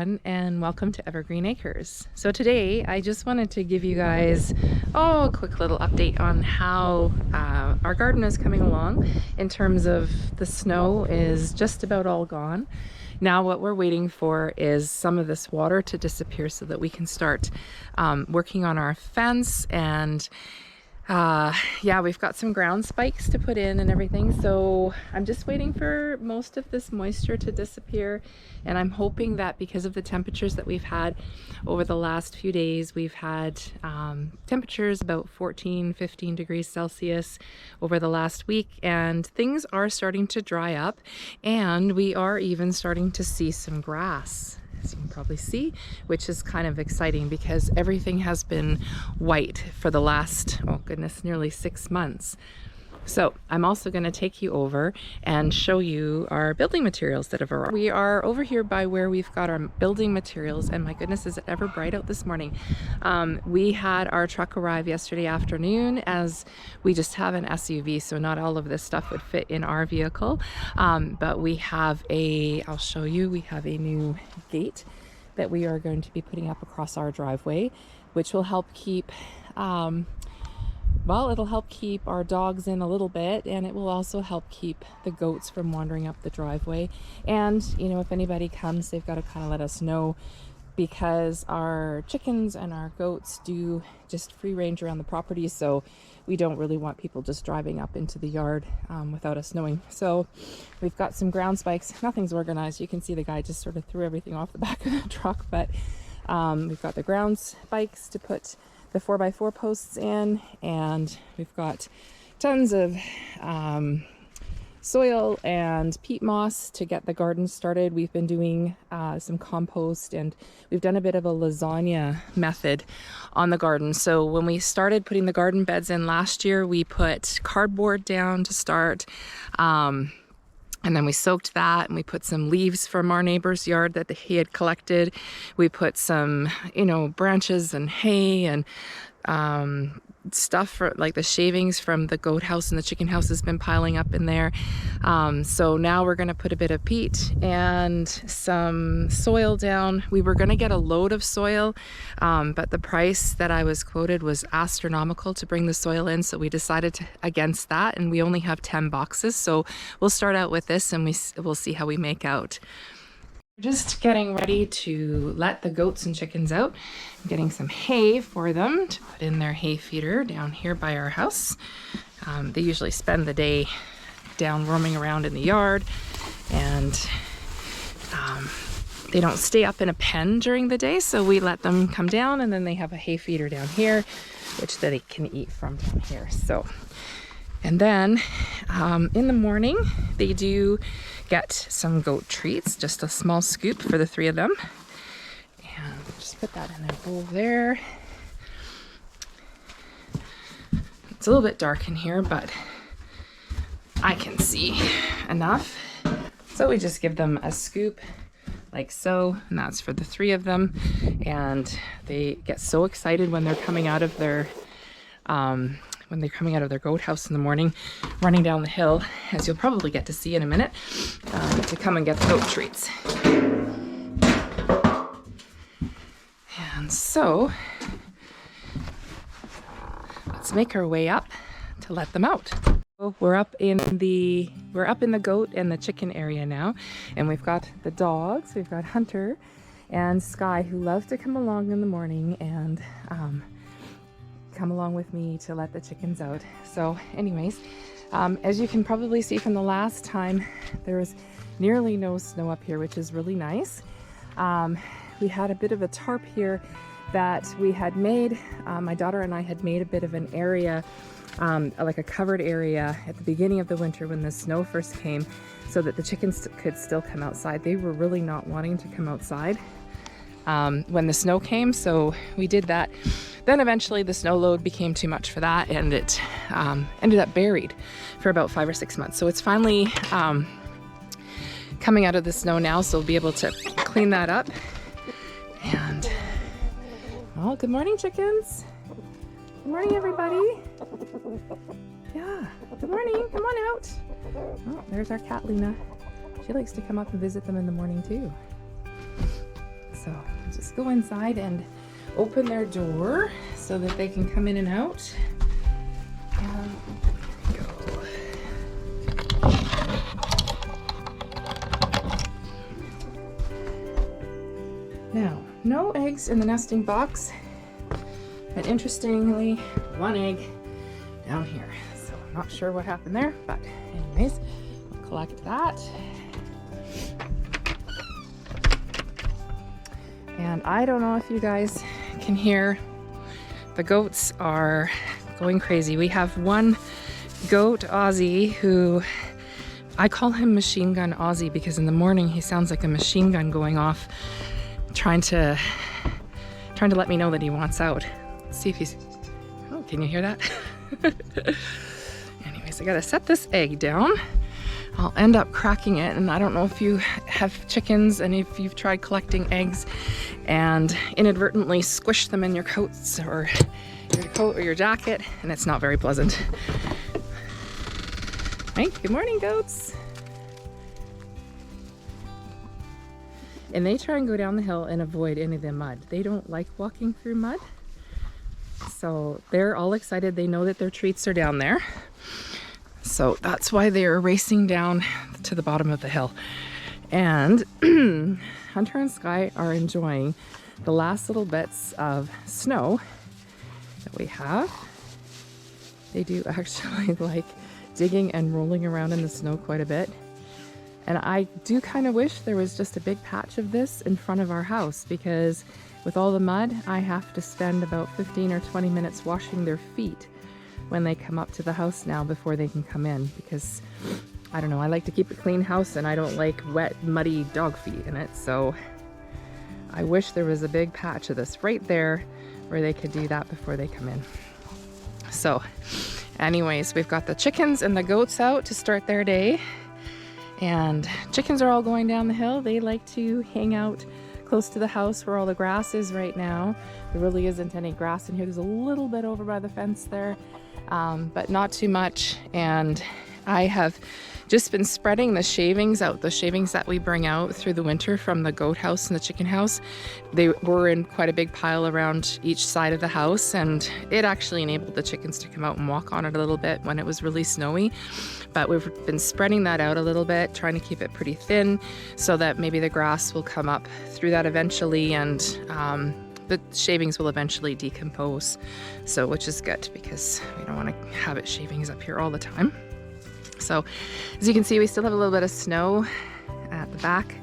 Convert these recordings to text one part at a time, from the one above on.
And welcome to Evergreen Acres. So today I just wanted to give you guys a quick little update on how our garden is coming along. In terms of the snow is just about all gone. Now what we're waiting for is some of this water to disappear so that we can start working on our fence. And yeah, we've got some ground spikes to put in and everything, so I'm just waiting for most of this moisture to disappear. And I'm hoping that because of the temperatures that we've had over the last few days, we've had temperatures about 14-15 degrees Celsius over the last week, and things are starting to dry up, and we are even starting to see some grass, as you can probably see, which is kind of exciting because everything has been white for the last, oh goodness, nearly 6 months. So I'm also going to take you over and show you our building materials that have arrived. We are over here by where we've got our building materials, and my goodness, is it ever bright out this morning. We had our truck arrive yesterday afternoon, as we just have an SUV, so not all of this stuff would fit in our vehicle. But we have I'll show you, we have a new gate that we are going to be putting up across our driveway, which will help keep well, it'll help keep our dogs in a little bit, and it will also help keep the goats from wandering up the driveway. And, you know, if anybody comes, they've got to kind of let us know, because our chickens and our goats do just free range around the property, so we don't really want people just driving up into the yard without us knowing. So we've got some ground spikes. Nothing's organized. You can see the guy just sort of threw everything off the back of the truck, but we've got the ground spikes to put the 4x4 posts in, and we've got tons of soil and peat moss to get the garden started. We've been doing some compost, and we've done a bit of a lasagna method on the garden. So when we started putting the garden beds in last year, we put cardboard down to start, and then we soaked that, and we put some leaves from our neighbor's yard that he had collected. We put some, you know, branches and hay and stuff for like the shavings from the goat house and the chicken house has been piling up in there. So now we're going to put a bit of peat and some soil down. We were going to get a load of soil, but the price that I was quoted was astronomical to bring the soil in, so we decided against that, and we only have 10 boxes, so we'll start out with this, and we'll see how we make out. We're just getting ready to let the goats and chickens out. I'm getting some hay for them to put in their hay feeder down here by our house. They usually spend the day down roaming around in the yard, and they don't stay up in a pen during the day, so we let them come down, and then they have a hay feeder down here, which they can eat from down here. So, and then in the morning they do get some goat treats, just a small scoop for the 3 of them. And just put that in their bowl there. It's a little bit dark in here, but I can see enough. So we just give them a scoop like so, and that's for the 3 of them. And they get so excited when they're coming out of their goat house in the morning, running down the hill, as you'll probably get to see in a minute, to come and get the goat treats. And so let's make our way up to let them out. We're up in the goat and the chicken area now, and we've got the dogs. We've got Hunter and Sky, who love to come along in the morning and come along with me to let the chickens out. So anyways, as you can probably see from the last time, there was nearly no snow up here, which is really nice. We had a bit of a tarp here that we had made. My daughter and I had made a bit of an area, like a covered area at the beginning of the winter when the snow first came, so that the chickens could still come outside. They were really not wanting to come outside when the snow came, so we did that. Then eventually the snow load became too much for that, and it ended up buried for about 5 or 6 months. So it's finally coming out of the snow now, so we'll be able to clean that up. And, well, good morning, chickens. Good morning, everybody. Yeah, good morning. Come on out. Oh, there's our cat, Luna. She likes to come up and visit them in the morning, too. So I'll just go inside and open their door so that they can come in and out. And there we go. Now, no eggs in the nesting box, but interestingly, one egg down here. So I'm not sure what happened there, but anyways, we'll collect that. And I don't know if you guys can hear, the goats are going crazy. We have one goat, Ozzy, who I call him Machine Gun Ozzy because in the morning he sounds like a machine gun going off, trying to let me know that he wants out. Let's see if he's, oh, can you hear that? Anyways, I gotta set this egg down. I'll end up cracking it, and I don't know if you have chickens and if you've tried collecting eggs and inadvertently squish them in your coats or your coat or your jacket, and it's not very pleasant. Right, good morning, goats. And they try and go down the hill and avoid any of the mud. They don't like walking through mud. So they're all excited. They know that their treats are down there. So that's why they're racing down to the bottom of the hill. And Hunter and Sky are enjoying the last little bits of snow that we have. They do actually like digging and rolling around in the snow quite a bit. And I do kind of wish there was just a big patch of this in front of our house, because with all the mud, I have to spend about 15 or 20 minutes washing their feet when they come up to the house now before they can come in, because I don't know, I like to keep a clean house and I don't like wet, muddy dog feet in it. So I wish there was a big patch of this right there where they could do that before they come in. So anyways, we've got the chickens and the goats out to start their day. And chickens are all going down the hill. They like to hang out close to the house where all the grass is right now. There really isn't any grass in here. There's a little bit over by the fence there, but not too much. And I have just been spreading the shavings out, the shavings that we bring out through the winter from the goat house and the chicken house. They were in quite a big pile around each side of the house, and it actually enabled the chickens to come out and walk on it a little bit when it was really snowy. But we've been spreading that out a little bit, trying to keep it pretty thin so that maybe the grass will come up through that eventually, and the shavings will eventually decompose. So, which is good because we don't want to have it shavings up here all the time. So as you can see, we still have a little bit of snow at the back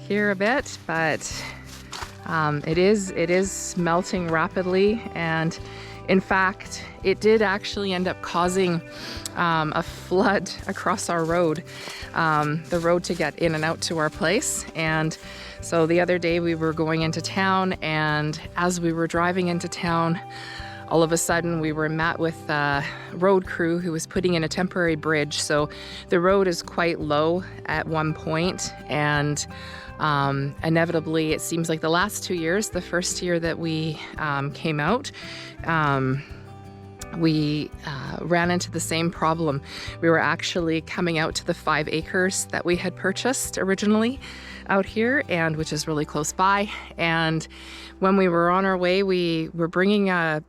here a bit, but it is melting rapidly. And in fact, it did actually end up causing a flood across our road, the road to get in and out to our place. And so the other day we were going into town, and as we were driving into town, all of a sudden we were met with a road crew who was putting in a temporary bridge. So the road is quite low at one point, and inevitably it seems like the last 2 years, the first year that we came out, we ran into the same problem. We were actually coming out to the 5 acres that we had purchased originally out here, and which is really close by. And when we were on our way, we were bringing a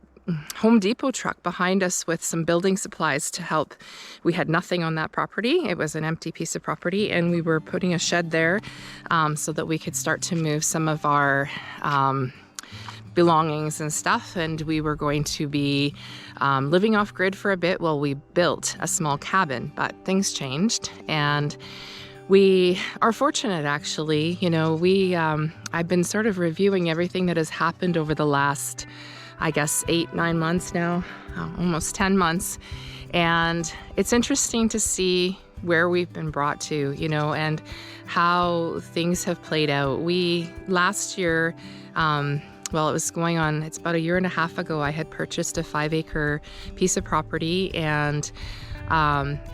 Home Depot truck behind us with some building supplies to help. We had nothing on that property. It was an empty piece of property, and we were putting a shed there so that we could start to move some of our belongings and stuff. And we were going to be living off grid for a bit while we built a small cabin, but things changed, and we are fortunate, actually. You know, I've been sort of reviewing everything that has happened over the last, I guess, 8-9 months now, almost 10 months. And it's interesting to see where we've been brought to, you know, and how things have played out. Last year, well, it was going on, it's about 1.5 years ago, I had purchased a 5-acre piece of property, and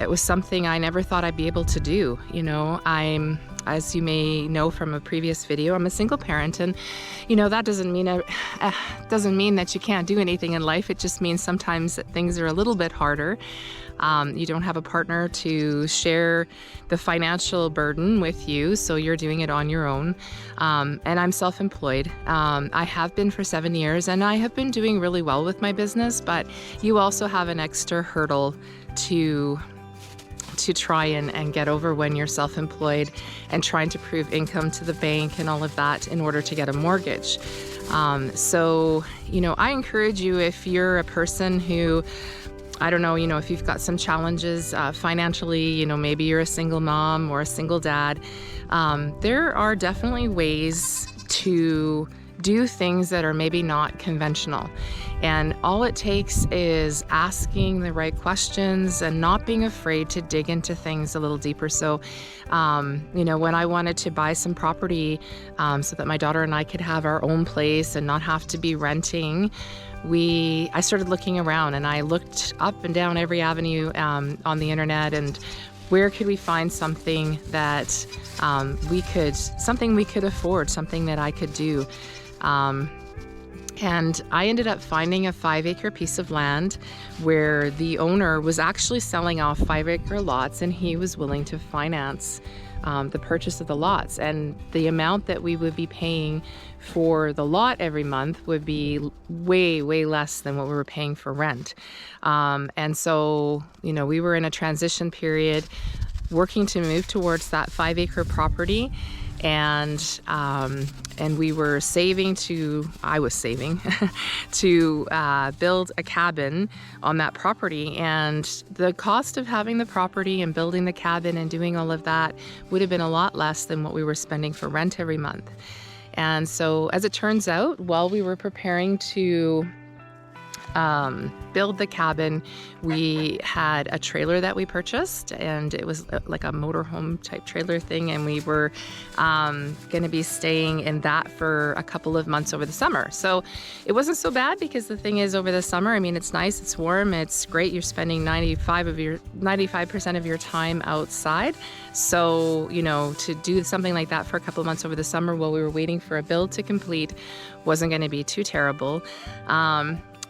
it was something I never thought I'd be able to do. You know, I'm as you may know from a previous video, I'm a single parent, and that doesn't mean that you can't do anything in life. It just means sometimes that things are a little bit harder. You don't have a partner to share the financial burden with you, so you're doing it on your own. And I'm self-employed. I have been for 7 years, and I have been doing really well with my business, but you also have an extra hurdle to try and get over when you're self-employed and trying to prove income to the bank and all of that in order to get a mortgage. So I encourage you, if you're a person who, I don't know, if you've got some challenges financially, maybe you're a single mom or a single dad, there are definitely ways to do things that are maybe not conventional. And all it takes is asking the right questions and not being afraid to dig into things a little deeper. So, when I wanted to buy some property so that my daughter and I could have our own place and not have to be renting, I started looking around, and I looked up and down every avenue on the internet, and where could we find something that we could afford, something that I could do. And I ended up finding a 5-acre piece of land where the owner was actually selling off 5-acre lots, and he was willing to finance the purchase of the lots. And the amount that we would be paying for the lot every month would be way, way less than what we were paying for rent. And so, we were in a transition period working to move towards that 5-acre property. And we were I was saving to build a cabin on that property. And the cost of having the property and building the cabin and doing all of that would have been a lot less than what we were spending for rent every month. And so, as it turns out, while we were preparing to build the cabin, we had a trailer that we purchased, and it was like a motorhome type trailer thing, and we were going to be staying in that for a couple of months over the summer. So it wasn't so bad, because the thing is, over the summer, it's nice, it's warm, it's great. You're spending 95% of your time outside. So, to do something like that for a couple of months over the summer while we were waiting for a build to complete wasn't going to be too terrible.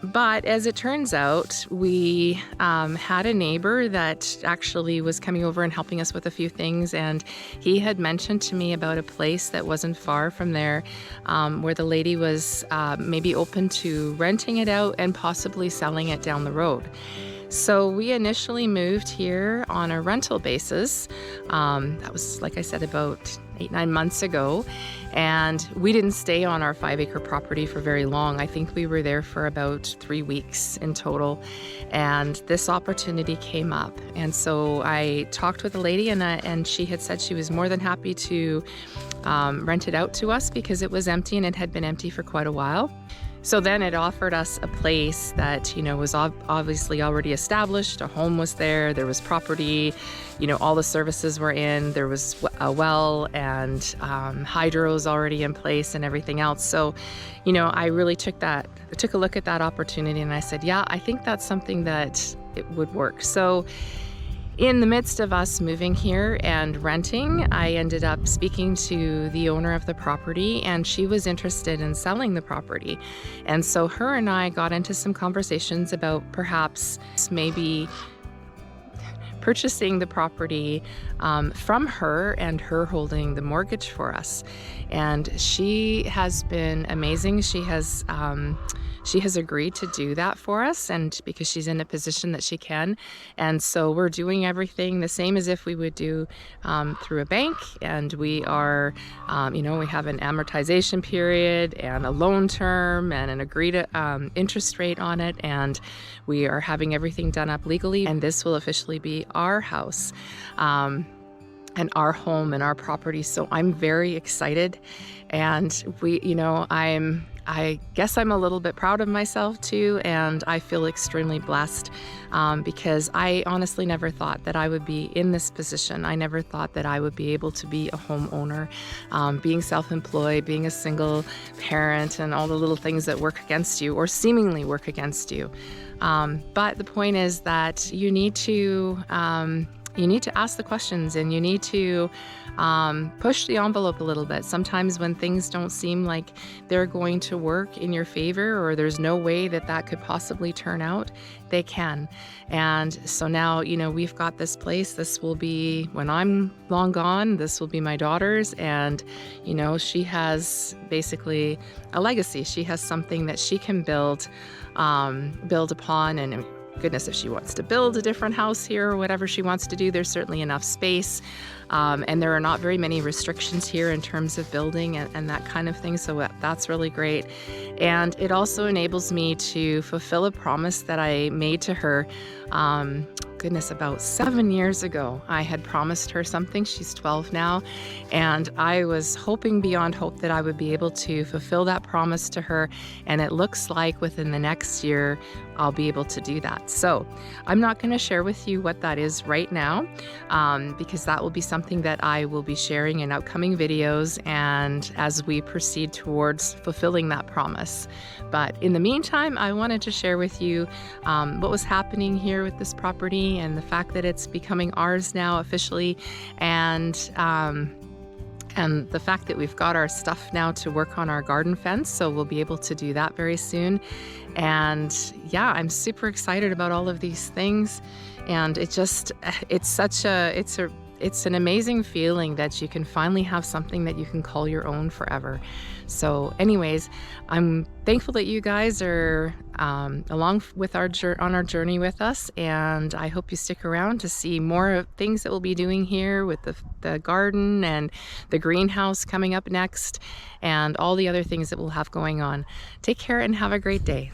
But as it turns out, we had a neighbor that actually was coming over and helping us with a few things, and he had mentioned to me about a place that wasn't far from there, where the lady was maybe open to renting it out and possibly selling it down the road. So we initially moved here on a rental basis. That was, like I said, about 8-9 months ago. And we didn't stay on our 5-acre property for very long. I think we were there for about 3 weeks in total. And this opportunity came up. And so I talked with the lady, and she had said she was more than happy to rent it out to us, because it was empty, and it had been empty for quite a while. So then it offered us a place that, was obviously already established. A home was there, there was property, all the services were in, there was a well, and hydros already in place and everything else. So, I really took a look at that opportunity, and I said, yeah, I think that's something that it would work. So in the midst of us moving here and renting, I ended up speaking to the owner of the property, and she was interested in selling the property. And so her and I got into some conversations about perhaps maybe purchasing the property from her, and her holding the mortgage for us. And she has been amazing. She has agreed to do that for us, and because she's in a position that she can. And so we're doing everything the same as if we would do through a bank. And we are, we have an amortization period and a loan term and an agreed interest rate on it. And we are having everything done up legally. And this will officially be our house. And our home and our property. So I'm very excited, and I guess I'm a little bit proud of myself too, and I feel extremely blessed because I honestly never thought that I would be in this position. I never thought that I would be able to be a homeowner, being self-employed, being a single parent, and all the little things that work against you or seemingly work against you. But the point is that you need to you need to ask the questions, and you need to push the envelope a little bit. Sometimes when things don't seem like they're going to work in your favor, or there's no way that that could possibly turn out, they can. And so now, you know, we've got this place. This will be, when I'm long gone, this will be my daughter's. And, you know, she has basically a legacy. She has something that she can build upon. And goodness, if she wants to build a different house here or whatever she wants to do, there's certainly enough space. And there are not very many restrictions here in terms of building and that kind of thing. So that's really great. And it also enables me to fulfill a promise that I made to her. Goodness, about 7 years ago, I had promised her something. She's 12 now, and I was hoping beyond hope that I would be able to fulfill that promise to her, and it looks like within the next year I'll be able to do that. So I'm not going to share with you what that is right now, because that will be something that I will be sharing in upcoming videos and as we proceed towards fulfilling that promise. But in the meantime, I wanted to share with you what was happening here with this property and the fact that it's becoming ours now officially, and the fact that we've got our stuff now to work on our garden fence, so we'll be able to do that very soon. And yeah, I'm super excited about all of these things, and it's an amazing feeling that you can finally have something that you can call your own forever. So anyways, I'm thankful that you guys are along with on our journey with us, and I hope you stick around to see more of things that we'll be doing here with the garden and the greenhouse coming up next, and all the other things that we'll have going on. Take care and have a great day.